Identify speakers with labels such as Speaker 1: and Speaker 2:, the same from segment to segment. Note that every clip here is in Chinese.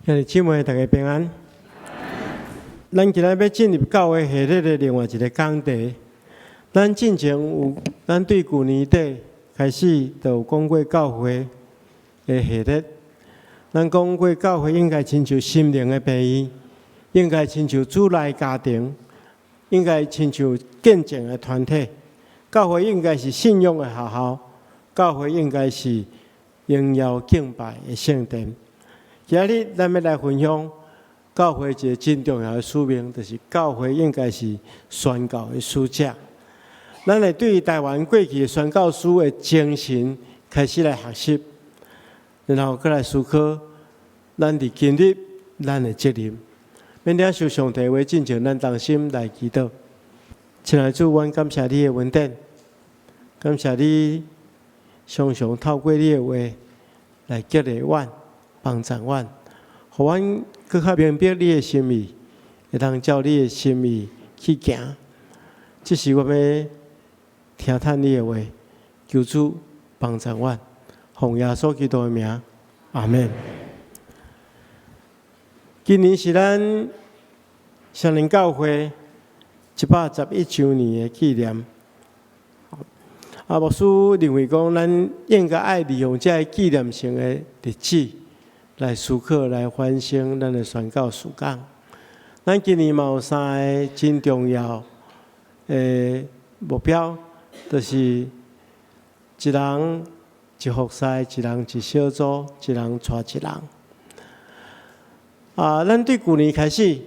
Speaker 1: 兄弟姊妹，大家平安。咱今日要进入教会系列的另外一个讲题。咱之前有，咱对旧年底开始就有讲过教会的系列。咱讲过教会应该亲像心灵的病院，应该亲像主内家庭，应该亲像见证的团体。教会应该是信仰的学校，教会应该是荣耀敬拜的圣殿。今日咱要来分享教会一个真重要的使命，就是教会应该是宣教的使者。咱来对台湾过去的宣教师的精神开始来学习，然后再来思考咱伫今日咱的责任。免领受上帝话，进前咱同心来祈祷。亲爱的主，阮感谢你的恩典，感谢你常常透过你的话来激励阮。帮助阮，互阮更较明白你的心意，会当照你的心意去行。这是我要听叹你的话，求主帮助阮，奉耶稣基督的名，阿门。今年是咱双林教会111周年的纪念。牧师认为讲，咱应该爱利用这纪念性的日子。来思考、来反省咱的宣教事工。咱今年嘛有3个真重要的目标，就是一人一服侍，一人一小组，一人带一人。咱对旧年开始，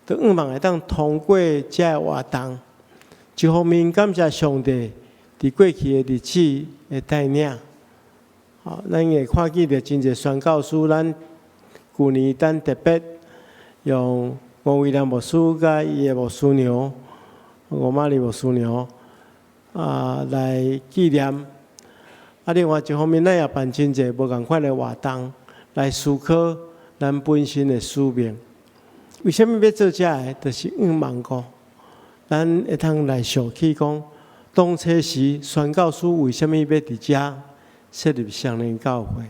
Speaker 1: 就希望会当通过这活动，一方面感谢上帝伫过去的日子的带领。咱会看见着真侪宣教师，咱旧年咱特别用吴威廉牧师甲伊的牧师娘吴玛丽牧师娘来纪念。另外一方面，咱也办真侪无共款的活动，来思考咱本身的使命。为什么要做这个？就是希望讲，咱会通来想起讲，当初时宣教师为什么要伫遮？设立双林教会，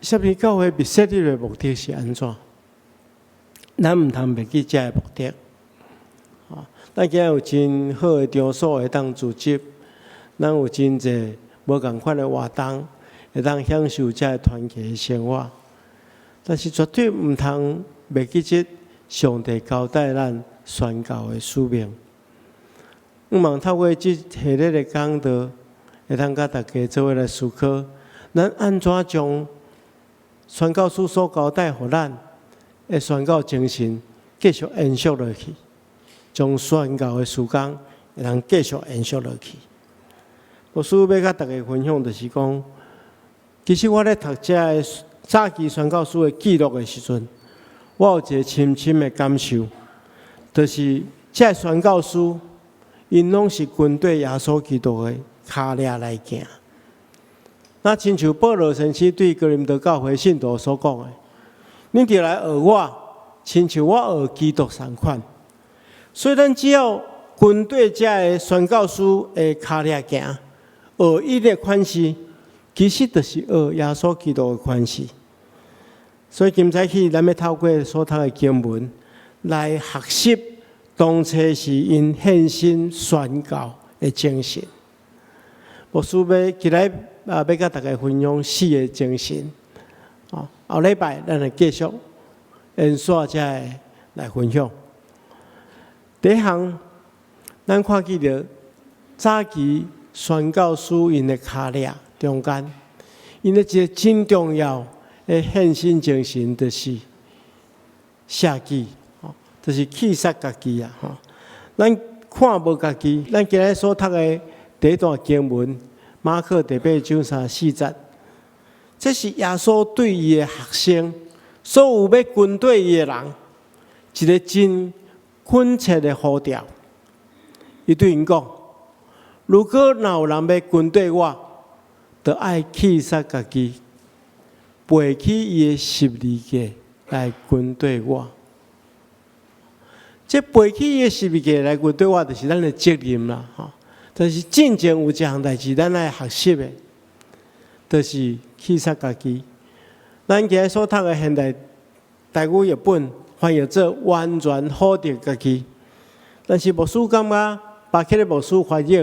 Speaker 1: 双林教会被设立的目的是安怎？咱唔通忘记这个目的。咱今日有真好的场所会当组织，咱有真侪无共款的活动，会当享受这个团结的生活。但是绝对唔通忘记这上帝交代咱宣教的使命。希望透过这系列的讲道。会通甲大家做伙来思考，咱安怎将宣教师所交代互咱的宣教精神继续延续落去，将宣教的事工会通继续延续落去。牧师要甲大家分享就是讲，其实我咧读这个早期宣教师的记录的时阵，我有一个深深的感受，就是这宣教师因拢是军队耶稣基督的。脚掠来行，那亲像保罗先生对哥林多教会信徒所讲的：“恁就来学我，亲像我学基督同款。”所以，咱只要军队这个宣教师的脚掠行，学伊的款式，其实就是学耶稣基督的款式。所以，今早起咱要透过所读的经文来学习当初是因献身宣教的精神。牧师要起来要甲大家分享4个精神。后礼拜咱来继续延续这来分享。第一项，咱看见着早期宣教师因的脚掠中间，因的一个真重要的献身精神，就是舍己，就是弃杀家己啊！咱看无家己，咱今日所读的。第一段经文，马可第8章34节，这是耶稣对伊的学生，所有要跟对伊的人，一个真恳切的呼召。伊对因讲：如果若有人要跟对我，就爱弃杀家己，背起伊的十字架来跟对我。这背起伊的十字架来跟对我，就是咱的责任啦，但是真正有一项代志，咱来学习的，就是弃杀家己。咱今日所读的现代台语译本翻译做完全否定家己，但是牧师感觉巴克的牧师翻译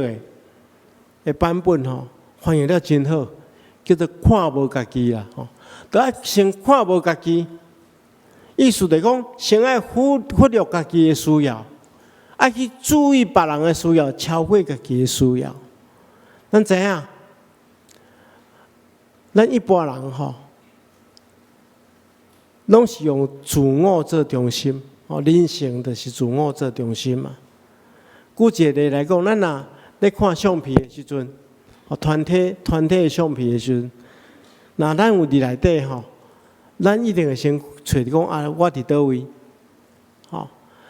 Speaker 1: 的版本吼，翻译了真好，叫做看无家己啦吼，都要先看无家己，意思就是讲，先爱忽略家己的需要，爱去注意别人的需要，超过家己的需要。咱知影，咱一般人吼，拢是用自我做中心，哦，人性就是自我做中心嘛。举一个例来讲，咱若咧看相片的时阵，哦，团体的相片的时阵，那咱有伫内底吼，咱一定会先找讲啊，我伫倒位，吼，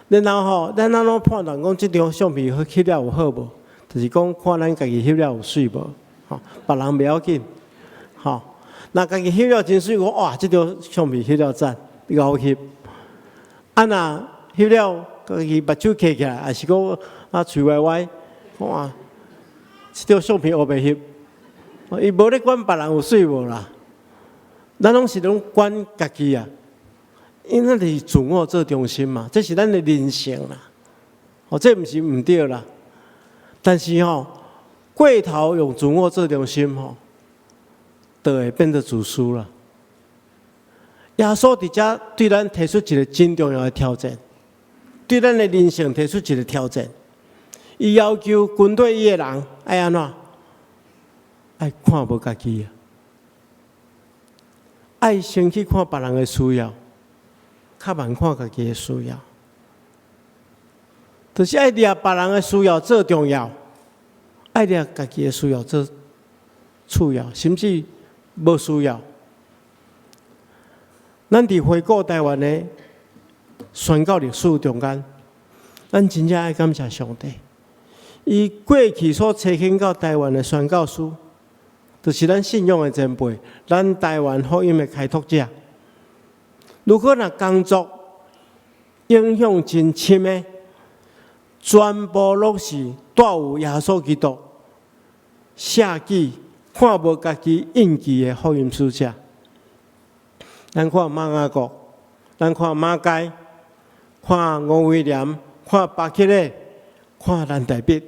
Speaker 1: 然后吼，咱安怎判断讲即张相片翕了有好无？就是讲看咱家己翕了有水无？吼，别人袂要紧，吼。那家己翕了真水，哇！这张相片翕了赞，你好翕。啊，那翕了家己目睭揢起来，还是讲啊嘴歪歪，哇！这张相片黑白翕，伊无咧管别人有水无啦。咱拢是管家己啊，因为咱是自我做中心嘛，这是咱的人性啦。哦，这毋是毋对啦，但是吼，过头用自我做中心吼。就会变得自私了。耶稣伫遮对咱提出一个真重要的挑战，对咱的人性提出一个挑战。伊要求军队伊的人爱安怎？爱看无家己啊，爱先去看别人的需要，较慢看家己的需要。就是爱掠别人的需要做重要，爱掠家己的需要做次要，甚至无需要。咱伫回顾台湾的宣教历史中间，咱真正爱感谢上帝。伊过去所呈现到台湾的宣教师，就是咱信仰的前辈，咱台湾福音的开拓者。如果若工作影响真深的，全部拢是带有耶稣基督写记。看无家己印记的福音书者，咱看马雅各，咱看马偕，看吴威廉，看巴克勒，看兰大必，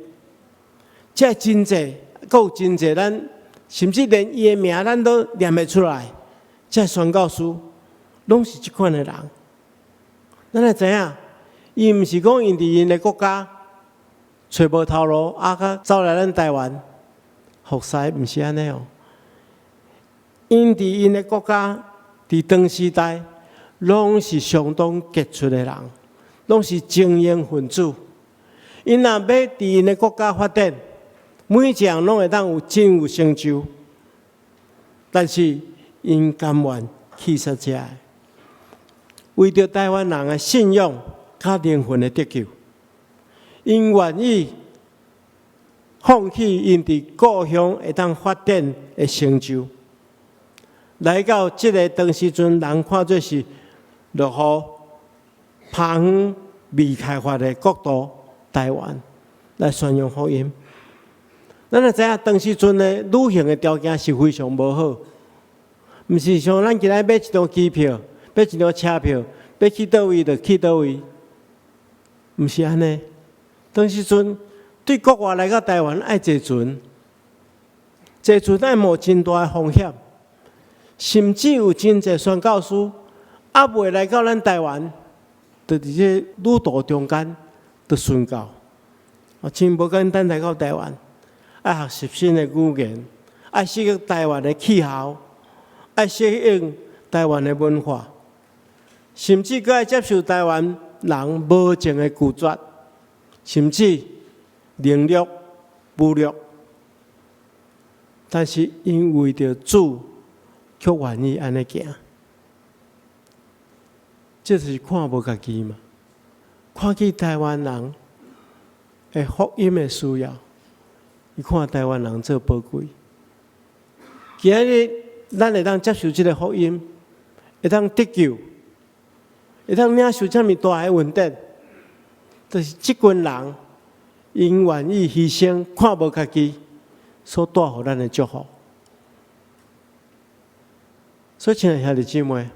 Speaker 1: 这真济，阁有真济，咱甚至连伊的名咱都念袂出来。这宣教师拢是即款的人，咱会知影，伊毋是讲因伫因的国家找无头路，甲走来咱台湾。服侍毋是安尼哦，因伫因的国家，伫当时代，拢是相当杰出的人，拢是精英分子。因若要伫因的国家发展，每一项拢会当有真有成就。但是因甘愿去杀遮，为着台湾人的信仰甲灵魂的得救，因愿意。放弃因伫故乡会当发展的成就，来到这个当时阵人看做是落后、偏远、未开发的国度台湾来宣扬福音。咱就知影当时阵的旅行的条件是非常无好，毋是像咱今仔买一张机票、买一张车票，要去倒位就去倒位，毋是安尼。当时阵。对国外来到台湾爱坐船，坐船爱冒真大的风险，甚至有真侪宣教师还未来到咱台湾，就伫这旅途中间就宣教，真无简单来到台湾，爱学习新的语言，爱适应台湾的气候，爱适应台湾的文化，甚至佮爱接受台湾人无情的拒绝，甚至。凌辱、侮辱，但是因为着主，却愿意安尼行，这就是看无家己嘛，看起台湾人的福音的需要，伊看台湾人做宝贵。今日咱会当接受这个福音，会当得救，会当领受这么大的恩典，就是这群人。因愿意牺牲，看无家己所带予咱的祝福。所以，亲爱的兄弟姊妹，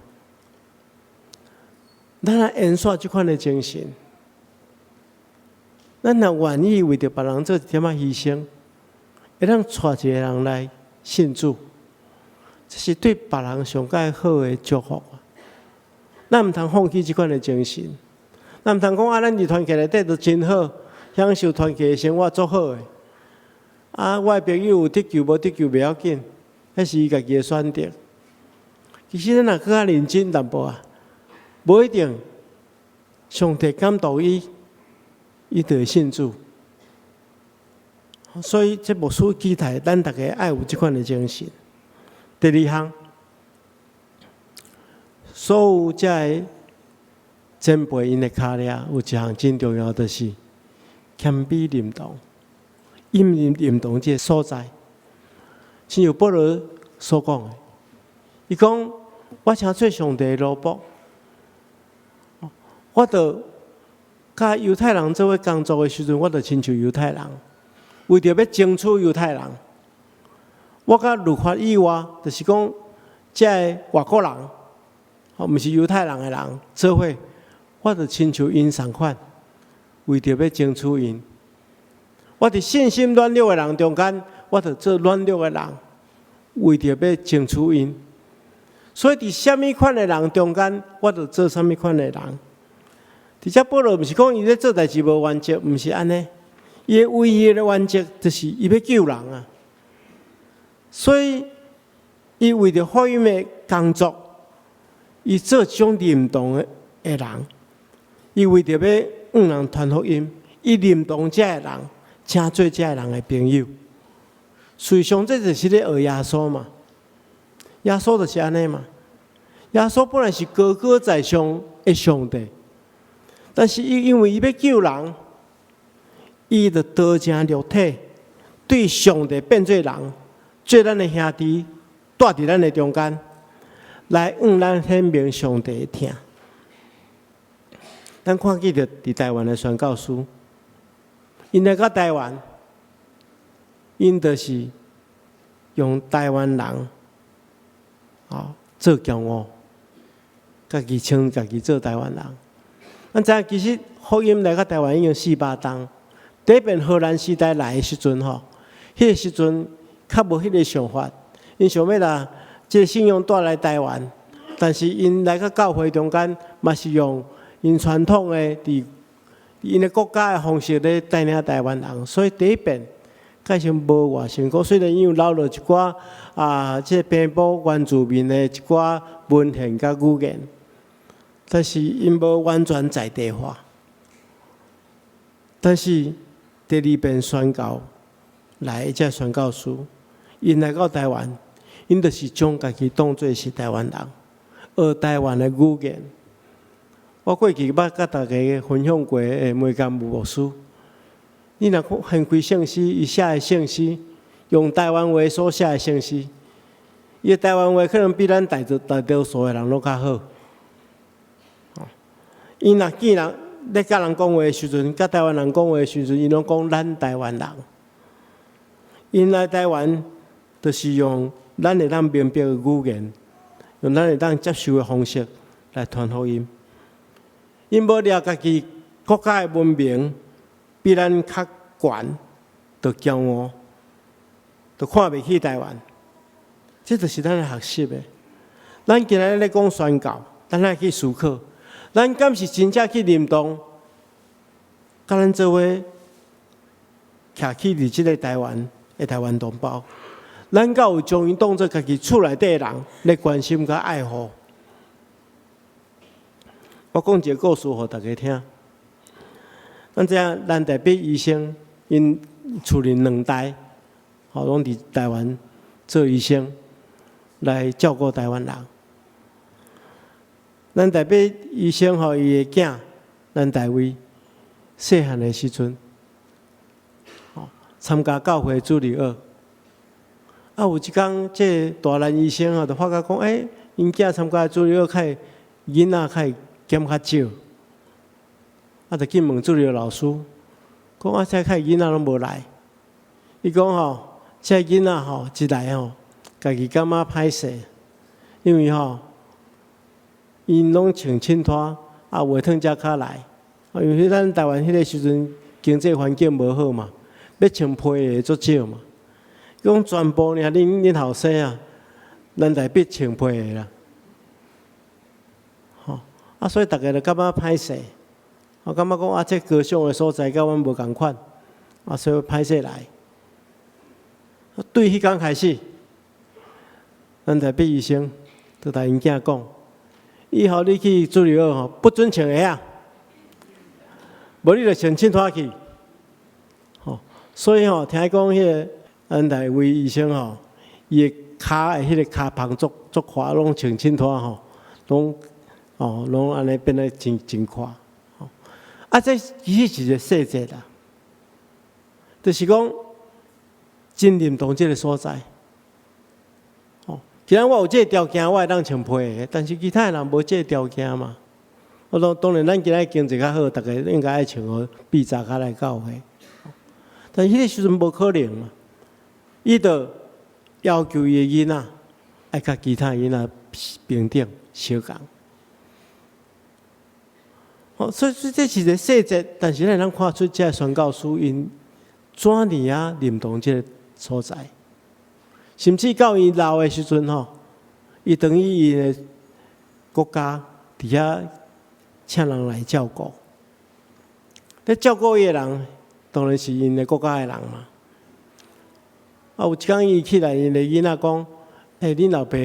Speaker 1: 咱来演耍这款的精神，咱若愿意为着别人做一点仔牺牲，会当带一个人来信主，这是对别人上介好的祝福。咱毋通放弃这款的精神，咱毋通讲咱伫团契内底都真好，享受团契的生活足好的。我的朋友有得救无得救袂要紧，迄是伊家己的选择。其实咱若更较认真淡薄无一定上帝感动伊就会信主。所以这牧师期待咱大家爱有这款的精神。第二项，所有这个前辈因的脚领有一项真重要，就是谦卑认同。认同这个所在，正如保罗所讲的，伊讲：我想做上帝的奴仆，我着甲犹太人做伙工作的时阵，我着亲像犹太人，为着要争取犹太人。我甲律法以外，就是讲这个外国人，毋是犹太人的人做伙，我着亲像因同款，为着要争取因。我伫信心软弱的人中间，我着做软弱的人，为着要争取因。所以伫什么款的人中间，我着做什么款的人。伫遮保罗毋是讲伊咧做代志无原则，毋是安尼。伊的唯一的原则就是伊要救人啊。所以伊为着福音的工作，伊做这种认同的人，伊为着要向人传福音，伊认同这个人。请做这个人的朋友，实际上这就是咧学耶稣嘛。耶稣就是安尼嘛。耶稣本来是高高在上的上帝，但是因为伊要救人，伊就道成肉体，对上帝变做人，做咱的兄弟，住伫咱的中间，来向咱显明上帝的疼。咱看见着伫台湾的宣教师。因来到台湾，因就是用台湾人做骄傲，家己称家己做台湾人。咱知影其实福音来到台湾已经400冬。第一遍荷兰时代来的时阵迄个时阵较无迄个想法，因想要啦，这个信仰带来台湾，但是因来到教会中间，嘛是用因传统的伫。因的国家的方式咧带领台湾人，所以第一遍介绍无偌成功。虽然因有留落一寡即平埔原住民的一寡文献甲语言，但是因无完全在地化。但是第二遍宣教来这宣教师，因来到台湾，因就是将家己当作是台湾人，学台湾的语言。我过去捌甲大家分享过的梅甘武牧师，你若看开圣诗，伊写的圣诗，用台湾话所写的圣诗，伊的台湾话可能比咱大多数的人拢较好。伊若见人咧甲人讲话的时阵，甲台湾人讲话的时阵，伊拢讲咱台湾人。因来台湾，就是用咱会当明白的语言，用咱会当接受的方式来传福音。因无了家己国家的文明比咱较悬，就骄傲，就看袂起台湾。这就是咱的学习的。咱今日咧讲宣教，咱爱去思考，咱敢是真正去认同，甲咱做伙徛起伫即个台湾的台湾同胞，咱敢有将伊当作家己厝内底的人来关心甲爱护。我讲一个故事给大家听。咱知影咱台北医生，因厝里2代，拢伫台湾做医生，来照顾台湾人。咱台北医生伊的囝，咱台位细汉的时阵，参加教会主日学。有一天，这大男医生就发觉讲，因囝参加主日学，较囡仔较减较少，就去问主日老师，讲这较囡仔拢无来。伊讲这囡仔一来家己感觉歹势，因为因拢穿衬拖，画汤遮较来。因为咱台湾迄个时阵经济环境无好嘛，要穿皮的足少嘛。讲全部尔，恁后生啊，咱台必穿皮的啦。所以大家就感觉歹势。我感觉讲这高尚的所在，甲阮无共款，所以歹势来。对迄天开始，咱台北医生就甲因囝讲，以后你去注意好不准穿鞋啊。无你就穿衬拖去，所以听讲迄个咱台位医生伊个骹的迄个骹旁足宽，拢穿衬拖拢安尼变得真宽。这其实是一个细节啦，就是讲真认同这个所在。既然我有这个条件，我会当穿皮的，但是其他人无这个条件嘛。当然，咱今仔经济较好，大家应该爱穿好比早较来教会。但是迄个时阵无可能嘛，伊就要求伊个囡仔爱甲其他囡仔平等相共。所以这是一个细节，但是咱能看出这宣教师因怎样认同这个所在，甚至到伊老的时阵伊等于伊的国家伫遐。请人来照顾，咧照顾伊个人，当然是因个国家个人嘛。有一天伊起来，因个囡仔讲：“恁老爸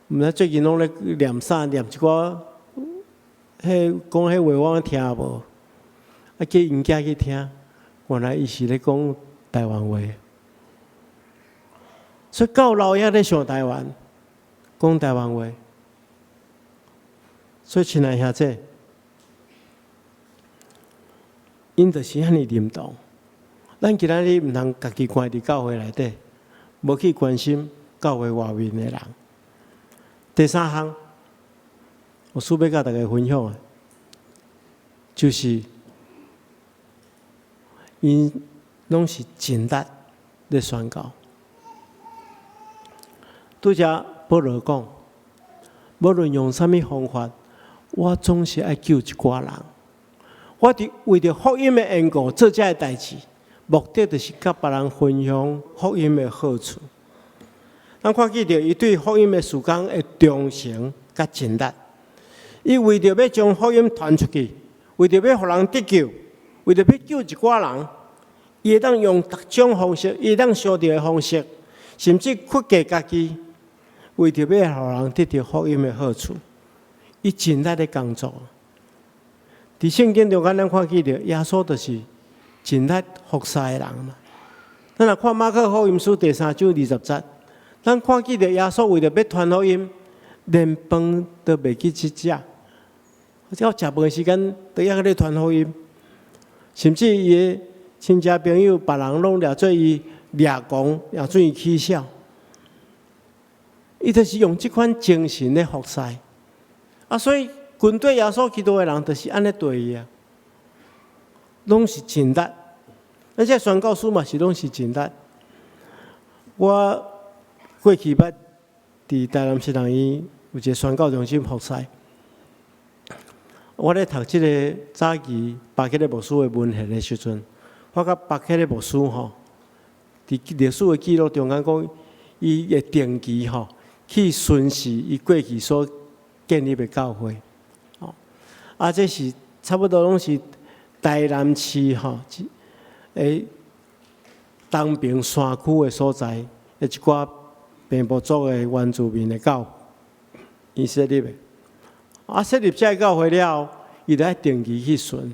Speaker 1: 毋知最近拢咧念啥，念一寡，讲迄话我听无。叫因囝去听，原来伊是咧讲台湾话。所以到老爷咧上台湾，讲台湾话。”所以，亲爱兄弟，因就是遐尼认同。咱今仔日毋通家己关伫教会内底，无去关心教会外面的人。第三项，我想要甲大家分享的，就是因拢是尽力咧宣教。拄则保罗讲，无论用啥物方法。我总是爱救一寡人，我伫为着福音的缘故做这个代志，目的就是甲别人分享福音的好处。咱看见着伊对福音的事工的忠诚甲尽力，伊为着要将福音传出去，为着要互人得救，为着要救一寡人，伊会当用各种方式，伊会当相对的方式，甚至屈价家己，为着要互人得到福音的好处。伊尽力的工作，伫圣经中，咱看见着耶稣就是尽力服侍的人嘛。咱若看马可福音书第3章20节，咱看见着耶稣为着要传福音，连饭都袂去吃食，到食饭的时间都还咧传福音，甚至伊的亲戚朋友、别人拢掠做伊掠讲，掠做伊取笑。伊就是用这款精神咧服侍。所以军队耶稣基督的人，就是安尼对伊啊，拢是尽力。咱这宣教师嘛是拢是尽力。我过去捌伫台南圣人院有一个宣教中心服侍，我咧读这个早期巴克的牧师的文献的时阵，我甲巴克的牧师伫历史的记录中间讲，伊会定期去巡视伊过去所建立的教会，这是差不多拢是台南市东平山区的所在，一寡平埔族的原住民的教会，伊设立的。设立这个教会了后，伊就爱定期去巡。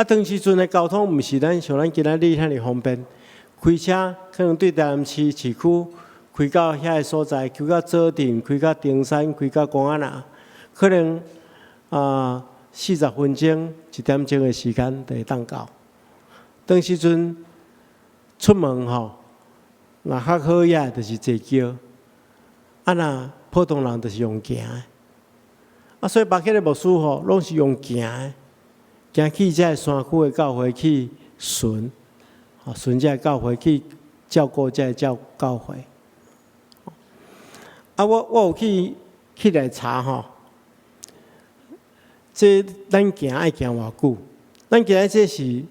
Speaker 1: 当时阵的交通毋是像咱今仔日遐尼方便，开车可能对台南市市区。开到遐个所在，开到左镇，开到中山，开到公安那，可能40分钟、1点钟的时间就会当到。当时阵出门若较好野，就是坐轿；若普通人就是用行的。所以巴克的牧师拢是用行的，行去这山区的教会去巡，巡这教会去照顾这教会。我有去来查这咱行爱行偌久？咱今仔这是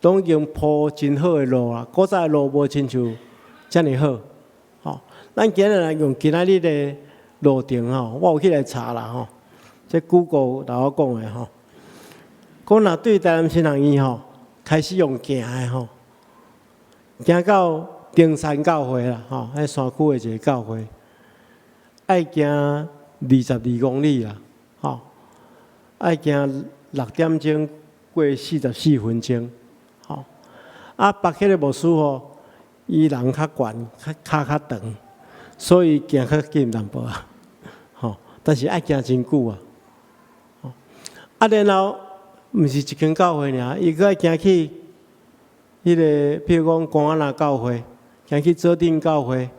Speaker 1: 拢已经铺真好的路啊，古早的路无亲像遮尔好。吼，咱今日来用今仔日的路程吼，我有起来查啦吼。这 Google 甲我讲的吼，讲若对台南新人医吼开始用行的吼，行到中山教会啦吼，迄山区的一个教会，爱行22公里啦，吼，爱行6点钟过44分钟，吼，啊，别个的牧师吼，伊人较悬，骹较长，所以行较紧淡薄啊，吼，但是爱行真久啊，吼，啊，然后毋是一间教会尔，伊搁爱行去迄个，譬如讲公安那教会，行去左镇教会，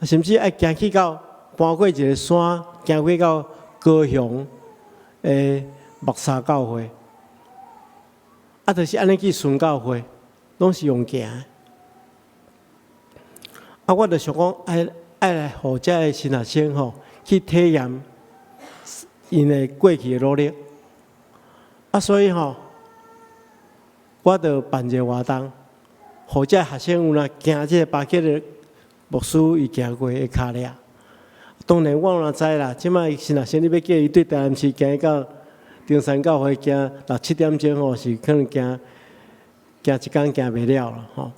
Speaker 1: 甚至爱行去到搬过一个山，行过到高雄的木沙教会，啊，就是安尼去顺教会，拢是用行的。啊，我就想讲，爱来互遮个新学生吼去体验因的过去的努力。啊，所以吼，我就办一个活动，互遮学生有若行这个巴结的牧师伊行过的脚链。当然我若知啦，即摆新学生你要叫伊对台南市行到中山教会行6、7点钟吼，是可能行一工行袂了啦吼。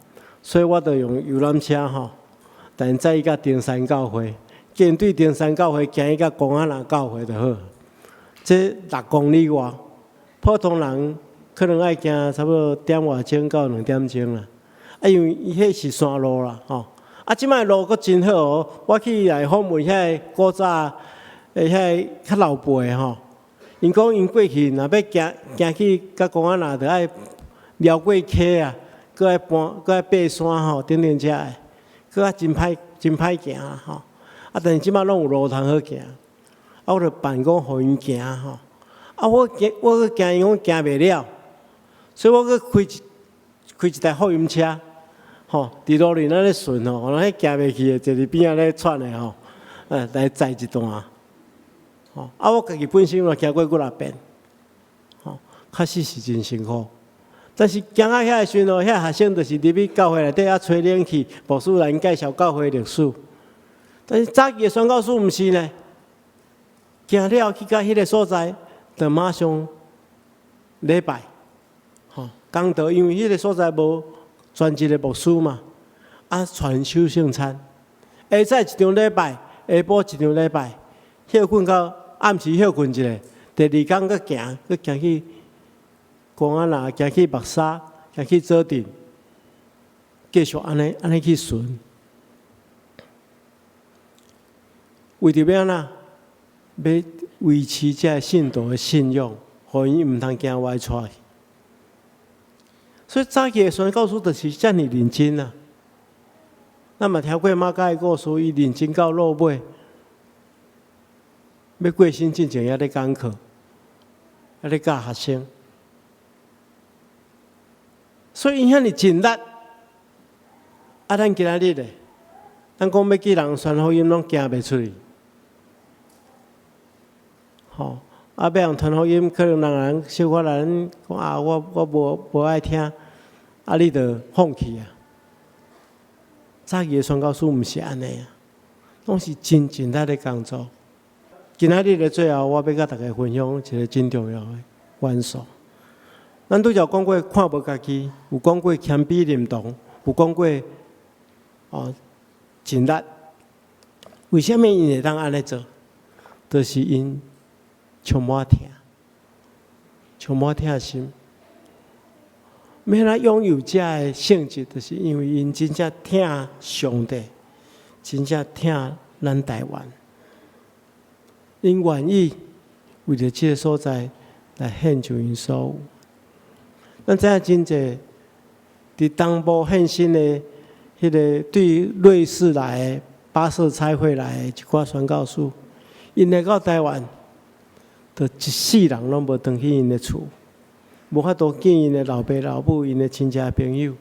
Speaker 1: 所以我就用游览车吼，但载伊到中山教会，叫因对中山教会行伊到公安那教会就好。这6公里外。普通人可能爱行差不多1点外钟到2点钟啦，啊，因为伊迄是山路啦，吼，啊，即摆路阁真好哦，我去来访问遐个古早诶遐较老辈诶吼，因讲因过去若要行去甲公安那，着爱撩过溪啊，搁爱爬山吼，等车诶，搁较真歹行啊吼，啊，但是即摆拢有路通好行，啊，我着办讲互因行吼。啊！我惊伊讲行袂了，所以我去开一台福音车，吼，伫路里那咧顺吼，那行袂去的，就伫边仔咧喘的吼，来载一段，吼。啊，我家己本身嘛行过5、6遍，吼，确实是真辛苦。但是行到遐个时阵，遐学生就是入去教会内底啊，吹冷气，牧师来介绍教会历史。但是早期的宣教书毋是呢，行了去到迄个所在。就马上礼拜，吼，讲道，因为迄个所在无专职的牧师嘛，啊，传授圣餐，下早一场礼拜，下晡一场礼拜，休困到暗时休困一下，第2天搁行去公安那，行去木沙，行去左镇，继续安尼去顺，为着要安怎要维持这信徒的信用，互因毋通惊歪出去。所以早期的宣教书就是遮尔认真啊。咱嘛听过马甲的故事，伊认真到落尾，要过身之前还咧讲课，还咧教学生。所以因遐尼尽力，啊，咱今仔日咧，咱讲要叫人传福音，拢行袂出去。吼，啊，要人传福音，可能人小可人讲啊，我无爱听，啊，你着放弃啊。早期的宣教书毋是安尼啊，拢是真力的工作。今仔日的最后，我要甲大家分享一个真重要的元素。咱拄则讲过看无家己，有讲过谦卑认同，有讲过尽力。为什么因会当安尼做？就是因充满疼心，要咱拥有这的性质，就是因为因真正疼上帝，真正疼咱台湾，因愿意为着这个所在来献上因所有。咱知影真济伫东部献身的迄个对瑞士来的、巴色差会来的一寡宣教士，因来到台湾。就一世人拢无回去因的厝，无法度见因的老爸老母、因的亲戚朋友，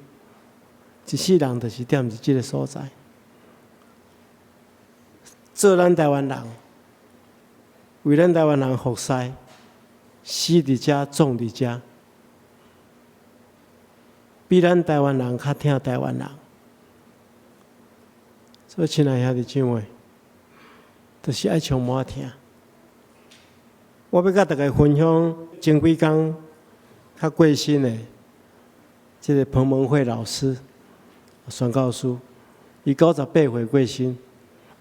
Speaker 1: 一世人就是踮伫即个所在，做咱台湾人，为咱台湾人服侍，死伫遮，种伫遮，比咱台湾人较疼台湾人。所以，亲爱兄弟姊妹，就是爱充满疼。我要甲大家分享前几天较过身的，这个彭文慧老师，宣教师，伊98岁过身。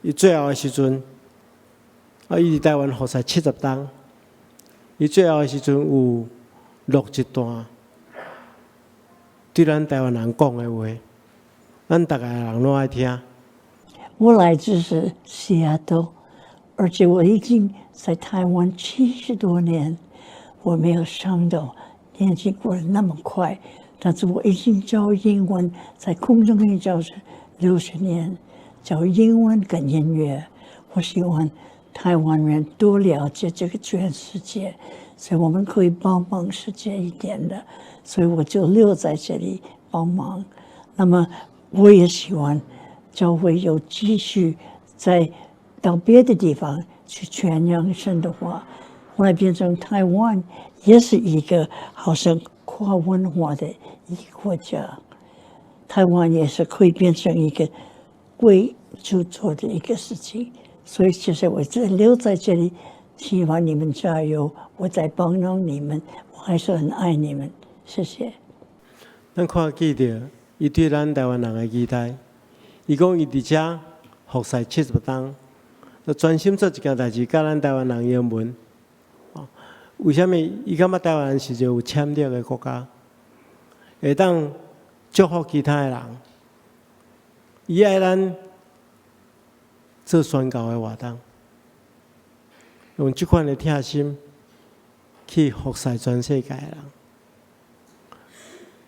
Speaker 1: 伊最后的时阵，伊伫台湾服侍70冬。伊最后的时阵有录一段对咱台湾人讲的话，咱大家人拢爱听。
Speaker 2: 我来自是西雅图，而且我已经在台湾70多年。我没有想到年纪过得那么快，但是我已经教英文，在空中英语教室60年，教英文跟音乐。我希望台湾人多了解这个全世界，所以我们可以帮忙世界一点的，所以我就留在这里帮忙。那么我也希望教会有继续到别的地方去传扬神的话，后来变成台湾也是一个好像跨文化的一个国家，台湾也是可以变成一个贵族做的一个事情。所以其实我留在这里，希望你们加油，我在帮助你们，我还是很爱你们，谢谢。
Speaker 1: 咱看记着，伊对咱台湾人的期待，伊讲伊伫遮服侍70冬，就专心做一件代志，教咱台湾人英文。为什么伊感觉台湾是一个有潜力的国家，会当祝福其他的人？伊爱咱做宣教的活动，用这款的贴心去服侍全世界的人。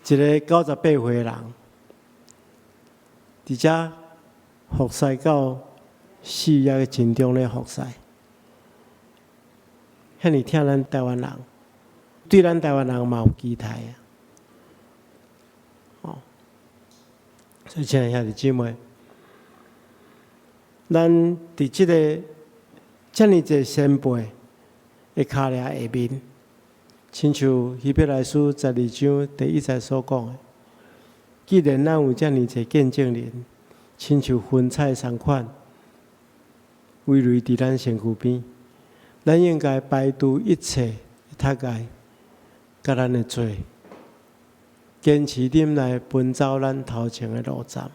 Speaker 1: 一个98岁的人，伫遮服侍到事业的尽忠咧服侍，遐尼疼咱台湾人，对咱台湾人嘛有期待啊！哦，所以亲爱兄弟姊妹，咱伫即个遮尼侪先辈的脚掠下面，亲像希伯来书12章第1节所讲的，既然咱有遮尼侪见证人，亲像云彩同款，围绕伫咱身躯边，咱应该排除一切阻碍，甲咱的罪，坚持忍耐，奔走咱头前的路站。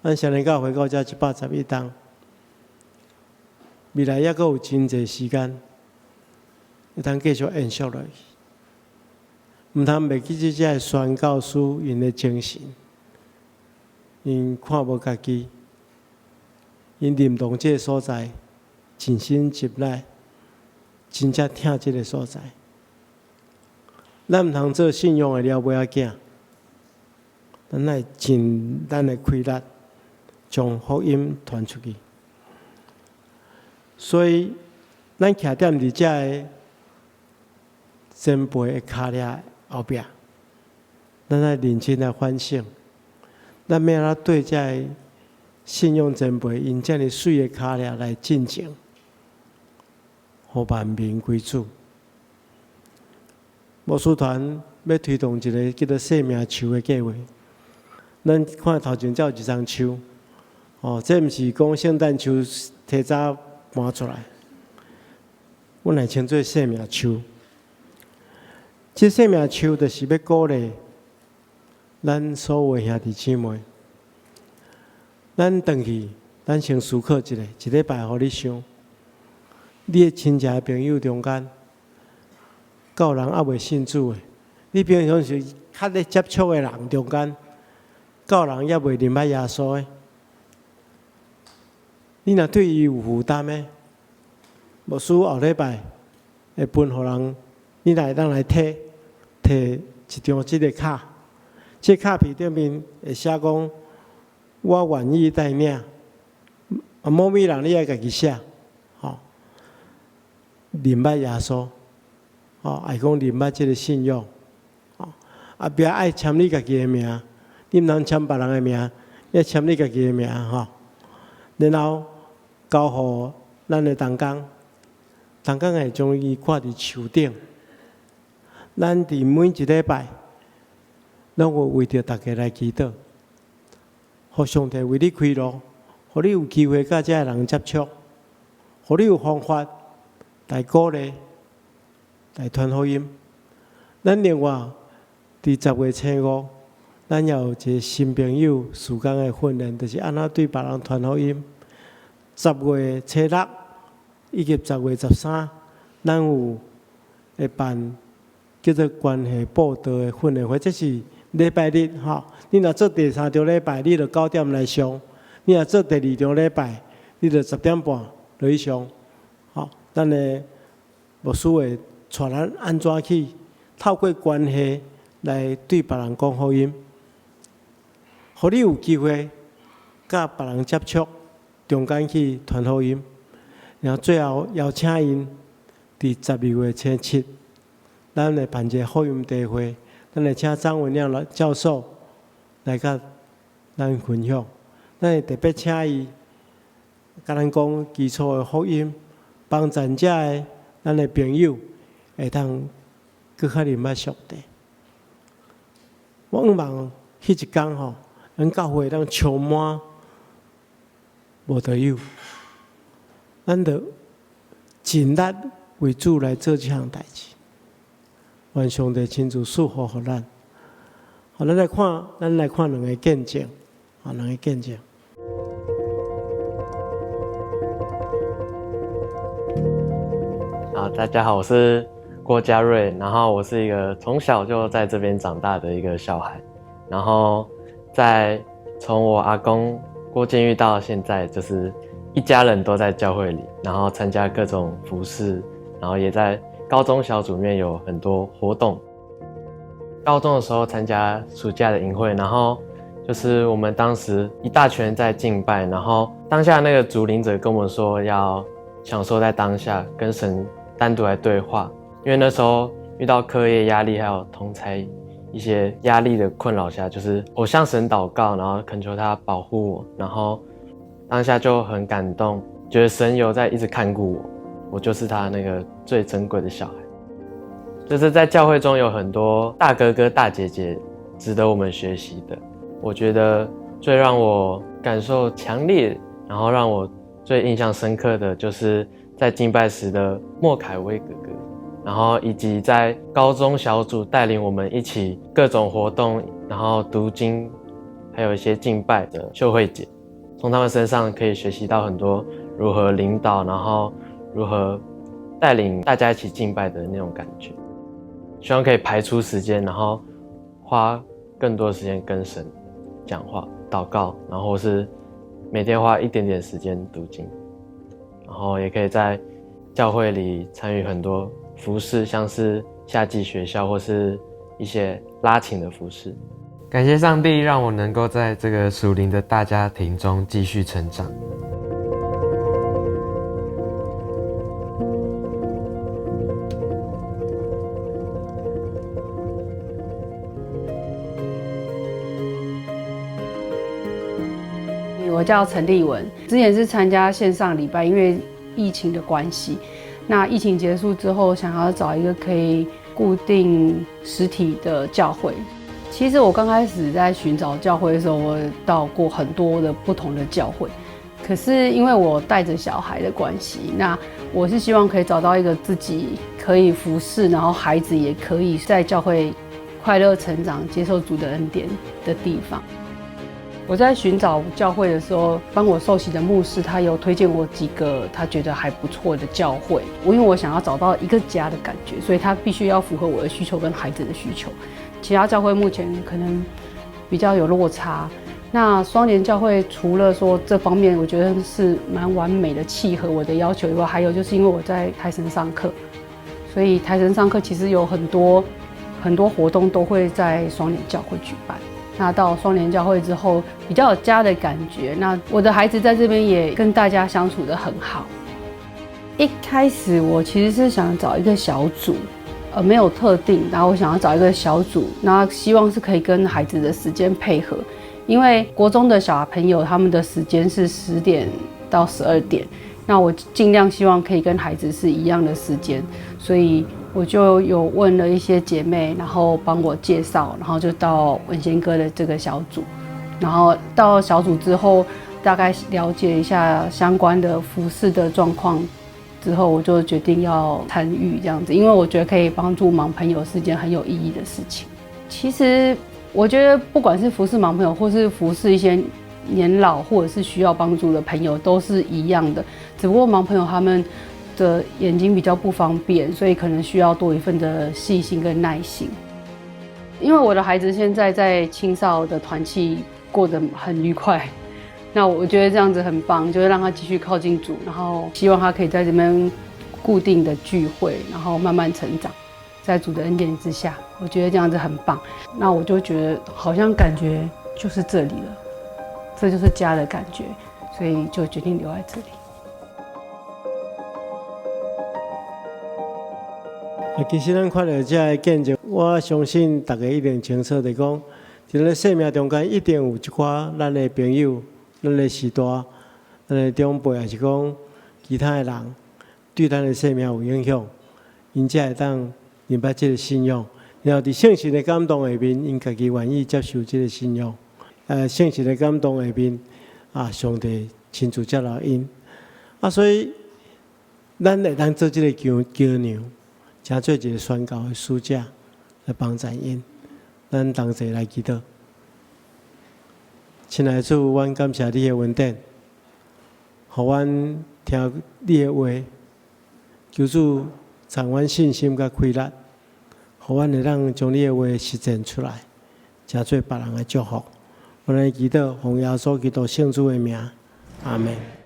Speaker 1: 咱双年教会到遮111冬，未来还阁有真侪时间，会通继续延续落去。毋通袂记即个宣教师因的精神，因看无家己，因认同即个所在，尽心尽力，真正疼即个所在。咱毋通做信仰的了尾仔囝，咱来尽咱的开力，将福音传出去。所以，咱徛踮伫遮个前辈的脚掠后壁，咱来认真来反省，咱要安怎对遮个信仰前辈因遮尔水的脚掠来进前，互万民归主。牧师团要推动一个叫做生命树的计划。咱看头前才有一丛树，这毋是讲圣诞树提早搬出来，阮来称做生命树。这生命树就是要鼓励咱所有兄弟姊妹，咱回去，咱先思考一礼拜，互你想，你的亲戚朋友中间，敢有人还未信主的？你平常是较咧接触的人中间，敢有人还未认捌耶稣的？你若对伊有负担的，牧师后礼拜会分互人，你来当来摕一张即个卡，这卡片顶面会写讲，我愿意带领。某物人你爱家己写，认捌耶稣，爱讲认捌即个信仰，不要爱签你家己的名，你毋通签别人的名，要签你家己的名，然后交互咱的同工，同工会将伊挂伫树顶。咱伫每一礼拜，拢会为着大家来祈祷，互上帝为你开路，互你有机会甲遮个人接触，互你有方法来鼓励、来传福音。咱另外伫10月初5，咱也有一个新朋友时间的训练，就是安怎对别人传福音。10月初6以及10月13，咱有会办叫做关系报道的训练会，这是礼拜日吼。你若做第3场礼拜，你就9点来上；你若做第2场礼拜，你就10点半落去上。吼，咱的牧师会带咱安怎去透过关系来对别人讲福音，互你有机会甲别人接触，中间去传福音，然后最后邀请因伫12月初7，咱来办一个福音大会，咱来请张文亮教授来甲咱分享，咱会特别请伊甲咱讲基础的福音，帮咱遮的咱的朋友会当搁较认捌上帝。我希望迄一天吼，咱教会当充满无得有，咱着尽力为主来做这项代志。愿上帝亲自赐福予咱。好，咱来看两个见证，两个见证。
Speaker 3: 好，大家好，我是郭嘉瑞，然后我是一个从小就在这边长大的一个小孩，然后从我阿公郭建玉到现在，就是一家人都在教会里，然后参加各种服事，然后也在高中小组里面有很多活动。高中的时候参加暑假的营会，然后就是我们当时一大群人在敬拜，然后当下那个主领者跟我们说要享受在当下，跟神单独来对话，因为那时候遇到课业压力还有同侪一些压力的困扰下，就是我向神祷告，然后恳求他保护我，然后当下就很感动，觉得神有在一直看顾我，我就是他那个最珍贵的小孩。就是在教会中有很多大哥哥大姐姐值得我们学习的。我觉得最让我感受强烈，然后让我最印象深刻的就是在敬拜时的莫凯威哥哥，然后以及在高中小组带领我们一起各种活动，然后读经，还有一些敬拜的秀慧姐，从他们身上可以学习到很多如何领导，然后如何带领大家一起敬拜的那种感觉。希望可以排出时间，然后花更多的时间跟神讲话、祷告，然后是每天花一点点时间读经，然后也可以在教会里参与很多服事，像是夏季学校或是一些拉琴的服事。
Speaker 4: 感谢上帝让我能够在这个属灵的大家庭中继续成长。
Speaker 5: 我叫陈丽文，之前是参加线上礼拜，因为疫情的关系，那疫情结束之后，想要找一个可以固定实体的教会。其实我刚开始在寻找教会的时候，我到过很多的不同的教会，可是因为我带着小孩的关系，那我是希望可以找到一个自己可以服侍，然后孩子也可以在教会快乐成长、接受主的恩典的地方。我在寻找教会的时候，帮我受洗的牧师他有推荐我几个他觉得还不错的教会。因为我想要找到一个家的感觉，所以他必须要符合我的需求跟孩子的需求。其他教会目前可能比较有落差。那双联教会除了说这方面我觉得是蛮完美的契合我的要求以外，还有就是因为我在台神上课，所以台神上课其实有很多活动都会在双联教会举办。那到双联教会之后，比较有家的感觉。那我的孩子在这边也跟大家相处得很好。一开始我其实是想找一个小组，没有特定，然后我想要找一个小组，那希望是可以跟孩子的时间配合，因为国中的小朋友他们的时间是10点到12点，那我尽量希望可以跟孩子是一样的时间，所以我就有问了一些姐妹，然后帮我介绍，然后就到文贤哥的这个小组，然后到小组之后，大概了解一下相关的服事的状况之后，我就决定要参与这样子，因为我觉得可以帮助盲朋友是件很有意义的事情。其实我觉得不管是服事盲朋友，或是服事一些年老或者是需要帮助的朋友，都是一样的，只不过盲朋友他们的眼睛比较不方便，所以可能需要多一份的细心跟耐心。因为我的孩子现在在青少的团契过得很愉快，那我觉得这样子很棒，就是让他继续靠近主，然后希望他可以在这边固定的聚会，然后慢慢成长，在主的恩典之下，我觉得这样子很棒。那我就觉得好像感觉就是这里了，这就是家的感觉，所以就决定留在这里。
Speaker 1: 其实咱看到这个见证，我相信大家一定清楚的讲，在咱生命中间一定有一寡咱的朋友、咱的师大、咱的长辈，还是讲其他的人，对咱的生命有影响，因才会当明白这个信仰。然后伫圣神的感动下面，因家己愿意接受这个信仰。圣神的感动下面，上帝亲自接纳因。所以咱会当做这个桥梁。真做一个宣教的使者来帮助因，咱同齐来祈祷。亲爱的主，阮感谢你的恩典，互阮听你的话，求主让阮信心甲开力，互阮会当将你的话实践出来，真做别人的祝福。阮来祈祷，奉耶稣基督圣主的名，阿门。